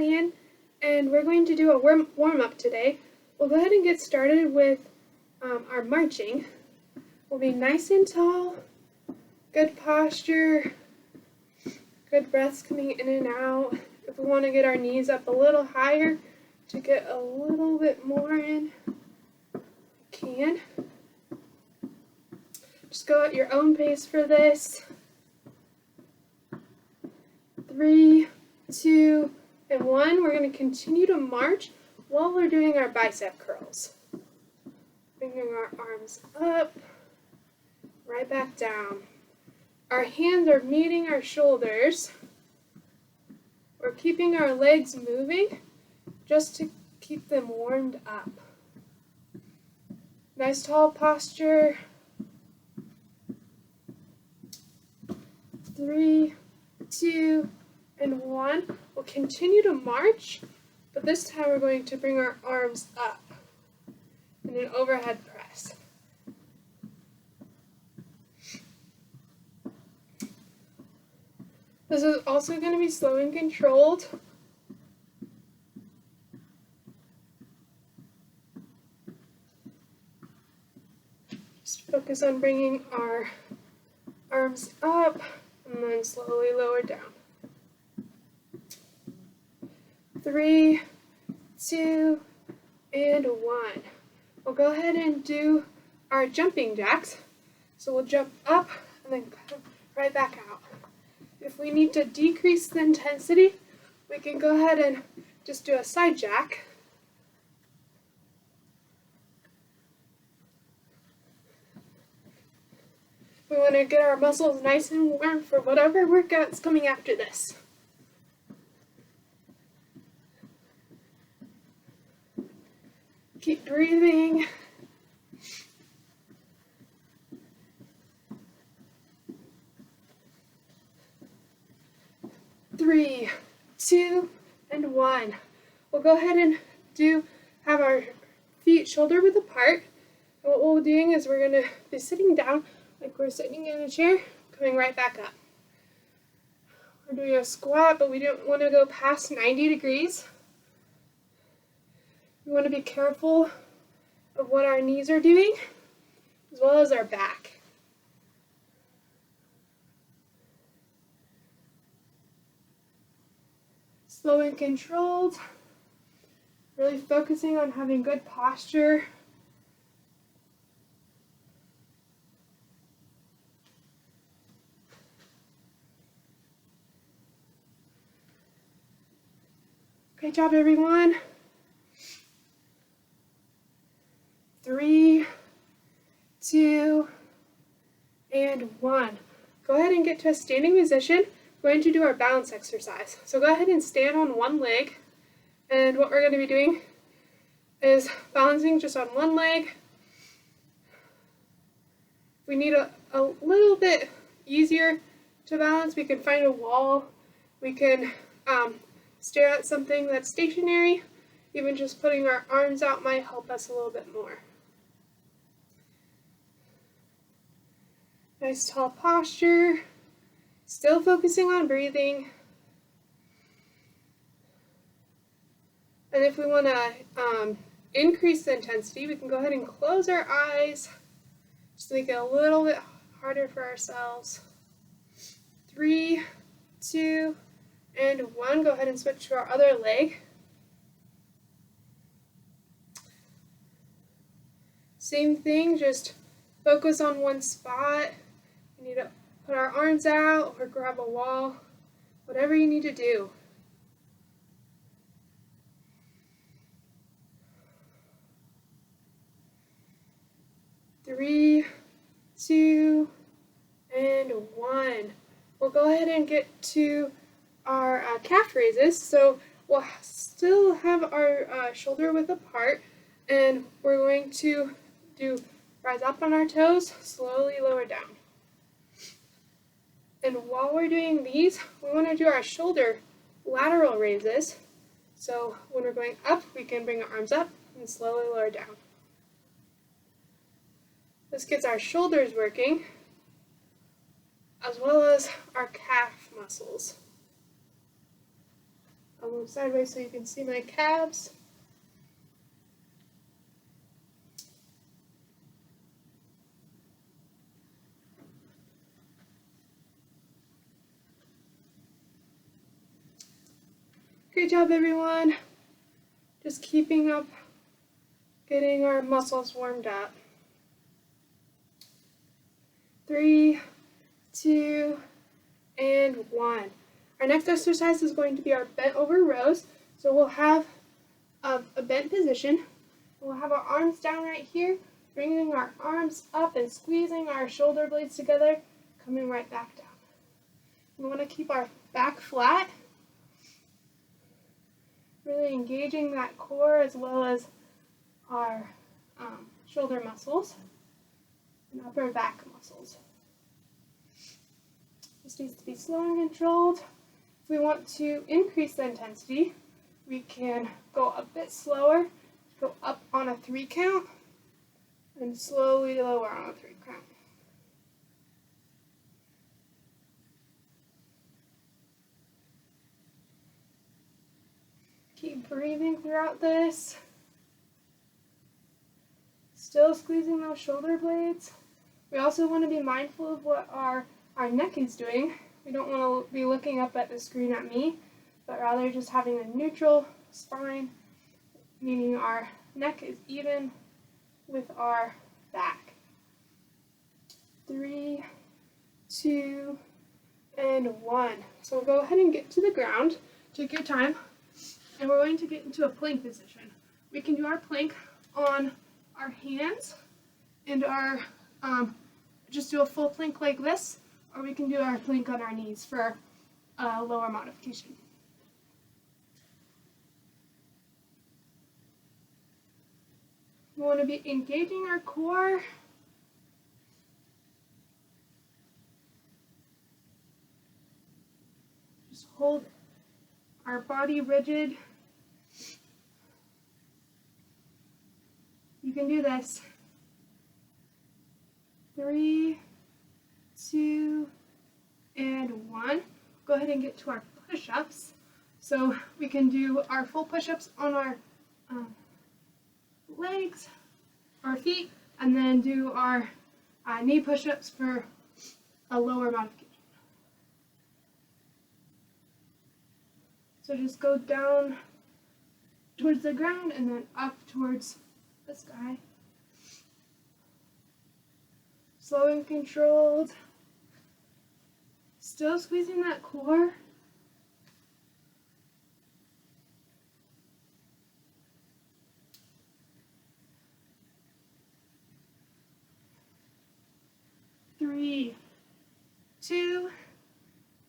Leeann, and we're going to do a warm-up today. We'll go ahead and get started with our marching. We'll be nice and tall, good posture, good breaths coming in and out. If we want to get our knees up a little higher to get a little bit more in, you can. Just go at your own pace for this. 3, 2, and 1. We're going to continue to march while we're doing our bicep curls. Bringing our arms up, right back down. Our hands are meeting our shoulders. We're keeping our legs moving just to keep them warmed up. Nice tall posture. 3, 2, and 1. We'll continue to march, but this time we're going to bring our arms up in an overhead press. This is also going to be slow and controlled. Just focus on bringing our arms up and then slowly lower down. 3, 2, and 1. We'll go ahead and do our jumping jacks. So we'll jump up and then come right back out. If we need to decrease the intensity, we can go ahead and just do a side jack. We want to get our muscles nice and warm for whatever workout's coming after this. Keep breathing. Three, 2, and 1. We'll go ahead and have our feet shoulder width apart. And what we'll be doing is we're going to be sitting down like we're sitting in a chair, coming right back up. We're doing a squat, but we don't want to go past 90 degrees. We want to be careful of what our knees are doing, as well as our back. Slow and controlled, really focusing on having good posture. Great job, everyone. 3, 2, and 1. Go ahead and get to a standing position. We're going to do our balance exercise. So go ahead and stand on one leg. And what we're going to be doing is balancing just on one leg. If we need a little bit easier to balance, we can find a wall. We can stare at something that's stationary. Even just putting our arms out might help us a little bit more. Nice tall posture, still focusing on breathing. And if we want to increase the intensity, we can go ahead and close our eyes, just to make it a little bit harder for ourselves. 3, 2, and 1. Go ahead and switch to our other leg. Same thing, just focus on one spot. You need to put our arms out or grab a wall, whatever you need to do. 3, 2, and 1. We'll go ahead and get to our calf raises. So we'll still have our shoulder width apart, and we're going to rise up on our toes, slowly lower down. And while we're doing these, we want to do our shoulder lateral raises. So when we're going up, we can bring our arms up and slowly lower down. This gets our shoulders working, as well as our calf muscles. A Move sideways so you can see my calves. Great job, everyone. Just keeping up, getting our muscles warmed up. 3, 2, and 1. Our next exercise is going to be our bent over rows. So we'll have a bent position. We'll have our arms down right here, bringing our arms up and squeezing our shoulder blades together, coming right back down. We want to keep our back flat, really engaging that core as well as our shoulder muscles and upper back muscles. This needs to be slow and controlled. If we want to increase the intensity, we can go a bit slower, go up on a 3 count, and slowly lower on a 3 count. Keep breathing throughout this. Still squeezing those shoulder blades. We also want to be mindful of what our neck is doing. We don't want to be looking up at the screen at me, but rather just having a neutral spine, meaning our neck is even with our back. 3, 2, and 1. So we'll go ahead and get to the ground. Take your time. And we're going to get into a plank position. We can do our plank on our hands and our just do a full plank like this, or we can do our plank on our knees for a lower modification. We want to be engaging our core. Just hold our body rigid. You can do this. 3, 2, and 1. Go ahead and get to our push-ups. So we can do our full push-ups on our legs, our feet, and then do our knee push-ups for a lower modification. So just go down towards the ground and then up towards the sky. Slow and controlled. Still squeezing that core. Three, 2,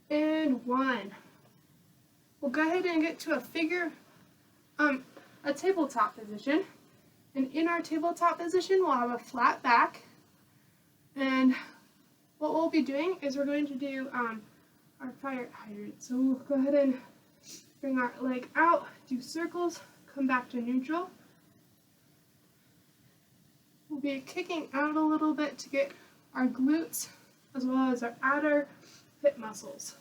and 1. We'll go ahead and get to a tabletop position. And in our tabletop position, we'll have a flat back. And what we'll be doing is we're going to do our fire hydrant. So we'll go ahead and bring our leg out, do circles, come back to neutral. We'll be kicking out a little bit to get our glutes as well as our outer hip muscles.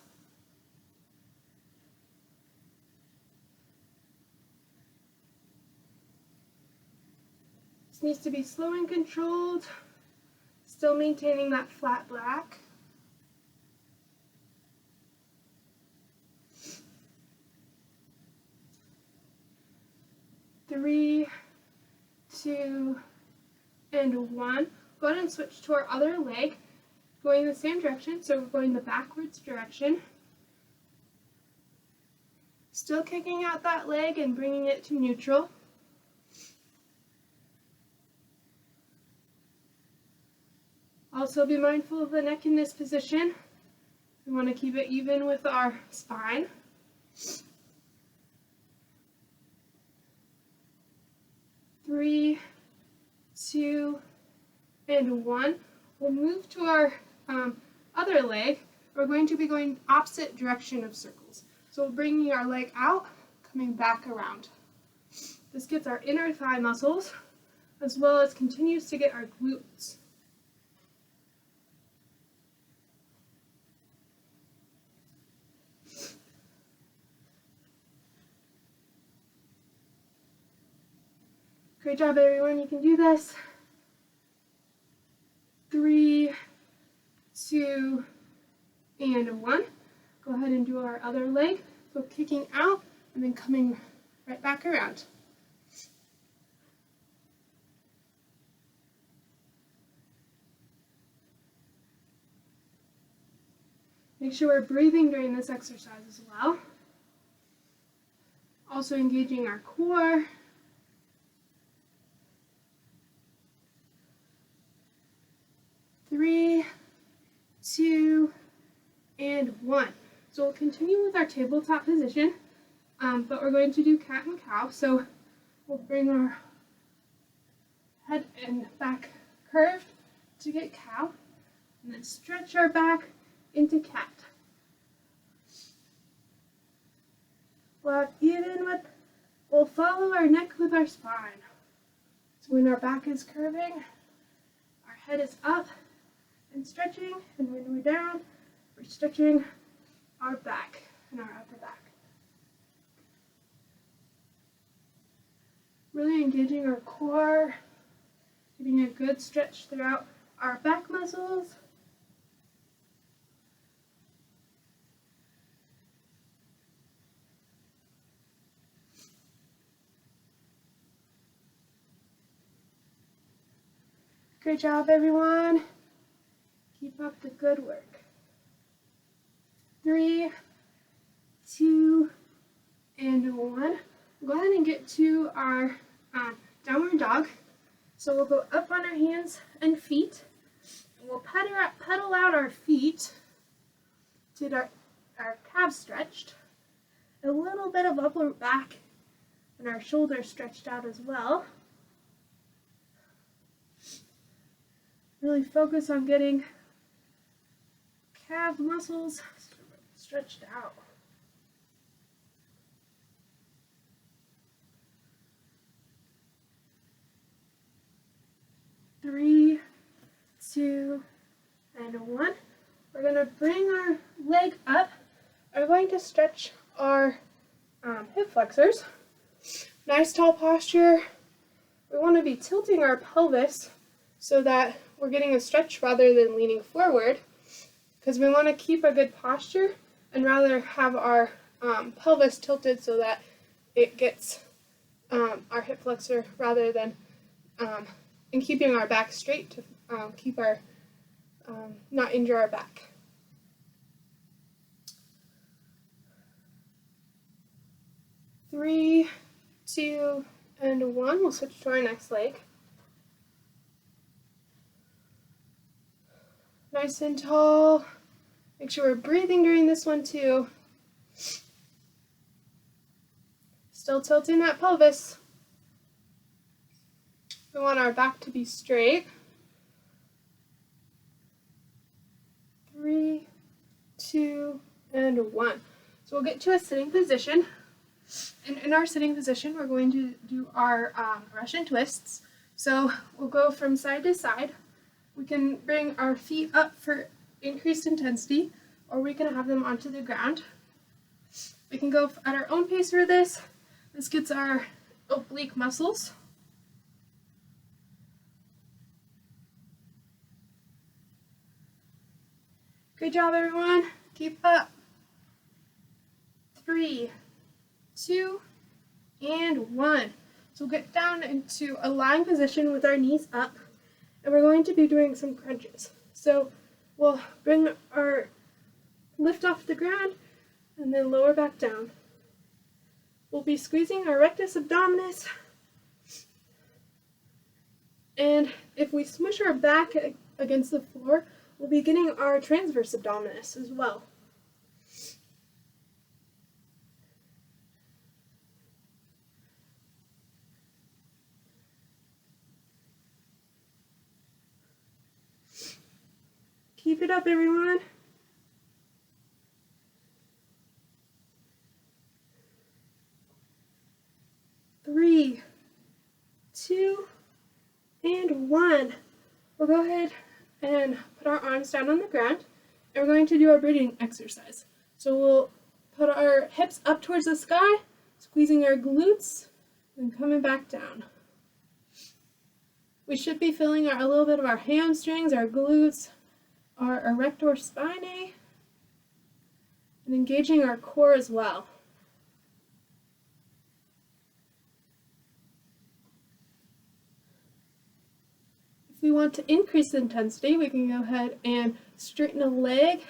This needs to be slow and controlled, still maintaining that flat back. Three, 2, and 1. Go ahead and switch to our other leg, going the same direction, so we're going the backwards direction. Still kicking out that leg and bringing it to neutral. Also be mindful of the neck in this position. We want to keep it even with our spine. Three, 2, and 1. We'll move to our other leg. We're going to be going opposite direction of circles. So we're bringing our leg out, coming back around. This gets our inner thigh muscles, as well as continues to get our glutes. Great job, everyone. You can do this. 3, 2, and 1. Go ahead and do our other leg. So kicking out and then coming right back around. Make sure we're breathing during this exercise as well. Also engaging our core. Three, 2, and 1. So we'll continue with our tabletop position, but we're going to do cat and cow. So we'll bring our head and back curved to get cow, and then stretch our back into cat. We'll follow our neck with our spine. So when our back is curving, our head is up and stretching, and when we're down, we're stretching our back and our upper back. Really engaging our core, getting a good stretch throughout our back muscles. Great job, everyone. Keep up the good work. 3, 2, and 1. Go ahead and get to our downward dog. So we'll go up on our hands and feet. And we'll pedal out our feet to our calves stretched. A little bit of upper back and our shoulders stretched out as well. Really focus on getting calf muscles stretched out. Three, 2, and 1. We're going to bring our leg up. We're going to stretch our hip flexors. Nice tall posture. We want to be tilting our pelvis so that we're getting a stretch rather than leaning forward, because we want to keep a good posture and rather have our pelvis tilted so that it gets our hip flexor rather than and keeping our back straight to keep our not injure our back. Three, 2, and 1. We'll switch to our next leg. Nice and tall. Make sure we're breathing during this one too. Still tilting that pelvis. We want our back to be straight. 3, 2, and 1. So we'll get to a sitting position. And in our sitting position, we're going to do our Russian twists. So we'll go from side to side. We can bring our feet up for increased intensity, or we can have them onto the ground. We can go at our own pace for this. This gets our oblique muscles. Good job, everyone. Keep up. 3, 2, and 1. So we'll get down into a lying position with our knees up, and we're going to be doing some crunches. So we'll bring our lift off the ground and then lower back down. We'll be squeezing our rectus abdominis, and if we smush our back against the floor, we'll be getting our transverse abdominis as well. Keep it up, everyone. 3, 2, and 1. We'll go ahead and put our arms down on the ground, and we're going to do our braiding exercise. So we'll put our hips up towards the sky, squeezing our glutes, and coming back down. we should be feeling a little bit of our hamstrings, our glutes, our erector spinae, and engaging our core as well. If we want to increase the intensity, we can go ahead and straighten a leg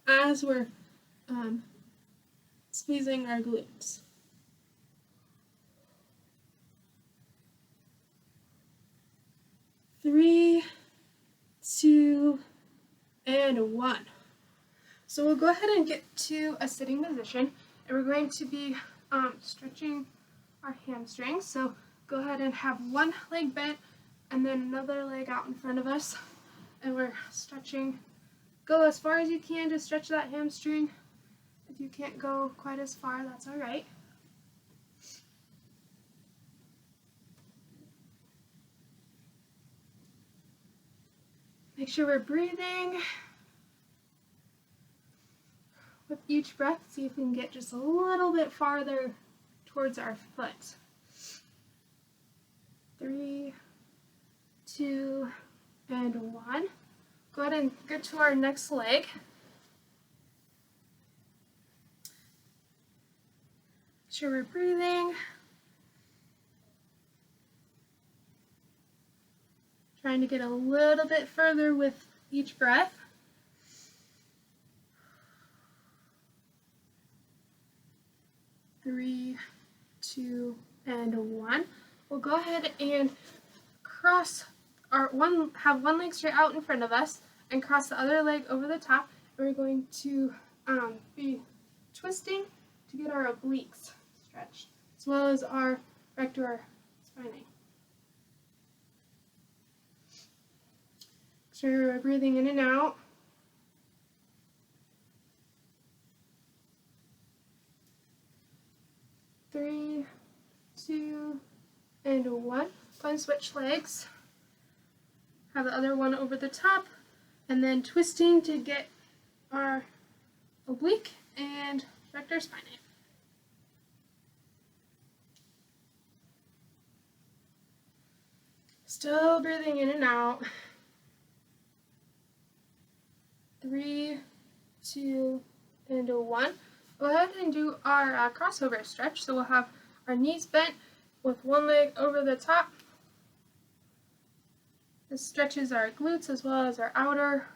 as we're squeezing our glutes. 3, 2, and 1. So we'll go ahead and get to a sitting position, and we're going to be stretching our hamstrings. So go ahead and have one leg bent and then another leg out in front of us, and we're stretching. Go as far as you can to stretch that hamstring. If you can't go quite as far, that's all right. Make sure we're breathing. With each breath, see if we can get just a little bit farther towards our foot. 3, 2, and 1. Go ahead and get to our next leg. Make sure we're breathing. Trying to get a little bit further with each breath. 3, 2, and 1. We'll go ahead and cross have one leg straight out in front of us and cross the other leg over the top. And we're going to be twisting to get our obliques stretched, as well as our erector spinae. So we're breathing in and out. 3, 2, and 1. Go and switch legs. Have the other one over the top, and then twisting to get our oblique and erector spinae. Still breathing in and out. 3, 2, and 1. Go ahead and do our crossover stretch. So we'll have our knees bent with one leg over the top. This stretches our glutes as well as our outer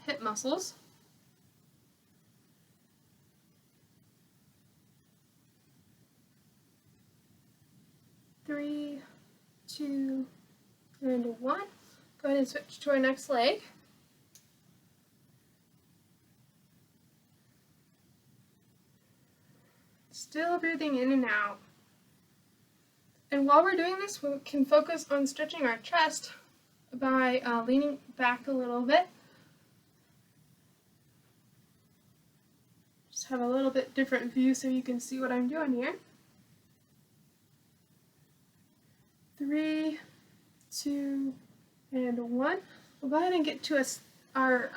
hip muscles. Three, 2, and 1. Go ahead and switch to our next leg. Still breathing in and out. And while we're doing this, we can focus on stretching our chest by leaning back a little bit. Just have a little bit different view so you can see what I'm doing here. 3, 2, and 1. We'll go ahead and get to our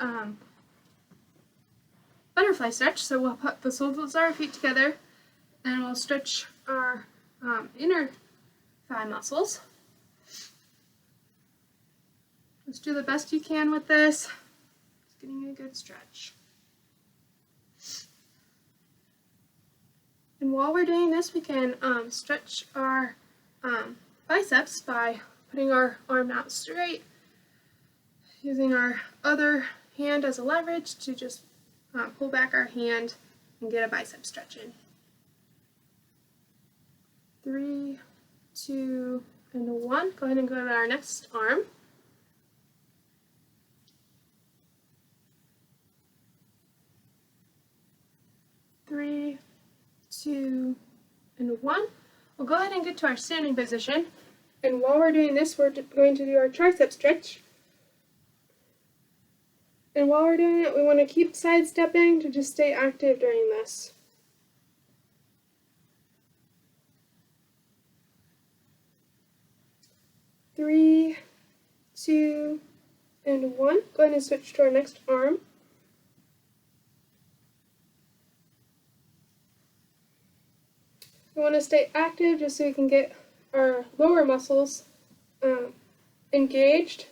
butterfly stretch. So we'll put the soles of our feet together, and we'll stretch our inner thigh muscles. Just do the best you can with this. Just getting a good stretch. And while we're doing this, we can stretch our biceps by putting our arm out straight, using our other hand as a leverage to just pull back our hand and get a bicep stretch in. 3, 2, and 1. Go ahead and go to our next arm. Three, 2, and 1. We'll go ahead and get to our standing position. And while we're doing this, we're going to do our tricep stretch. And while we're doing it, we want to keep sidestepping to just stay active during this. 3, 2, and 1. Go ahead and switch to our next arm. We want to stay active just so we can get our lower muscles engaged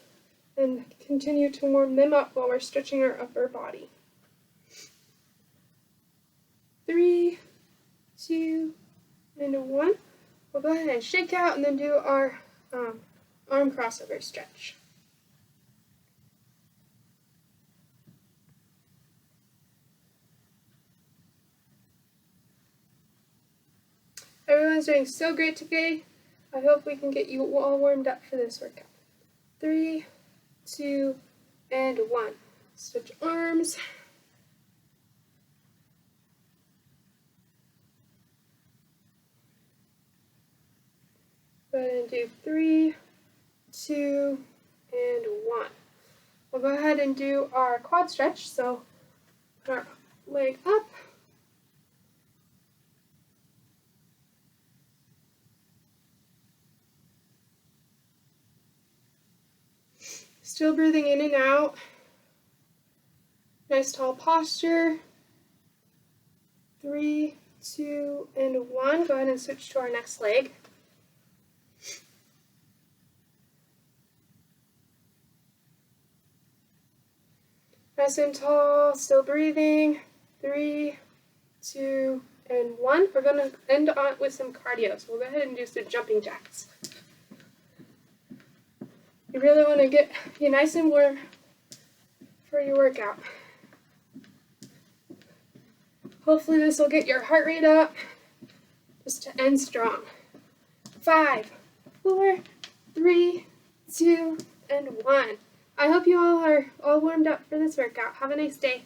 and continue to warm them up while we're stretching our upper body. 3, 2, and 1. We'll go ahead and shake out and then do our arm crossover stretch. Everyone's doing so great today. I hope we can get you all warmed up for this workout. 3, 2, and 1. Switch arms. Go ahead and do 3, 2, and 1. We'll go ahead and do our quad stretch. So put our leg up. Still breathing in and out. Nice tall posture. 3, 2, and 1. Go ahead and switch to our next leg. Nice and tall, still breathing. 3, 2, and 1. We're going to end on with some cardio. So we'll go ahead and do some jumping jacks. You really want to get you nice and warm for your workout. Hopefully this will get your heart rate up just to end strong. 5, 4, 3, 2, and 1. I hope you all are all warmed up for this workout. Have a nice day.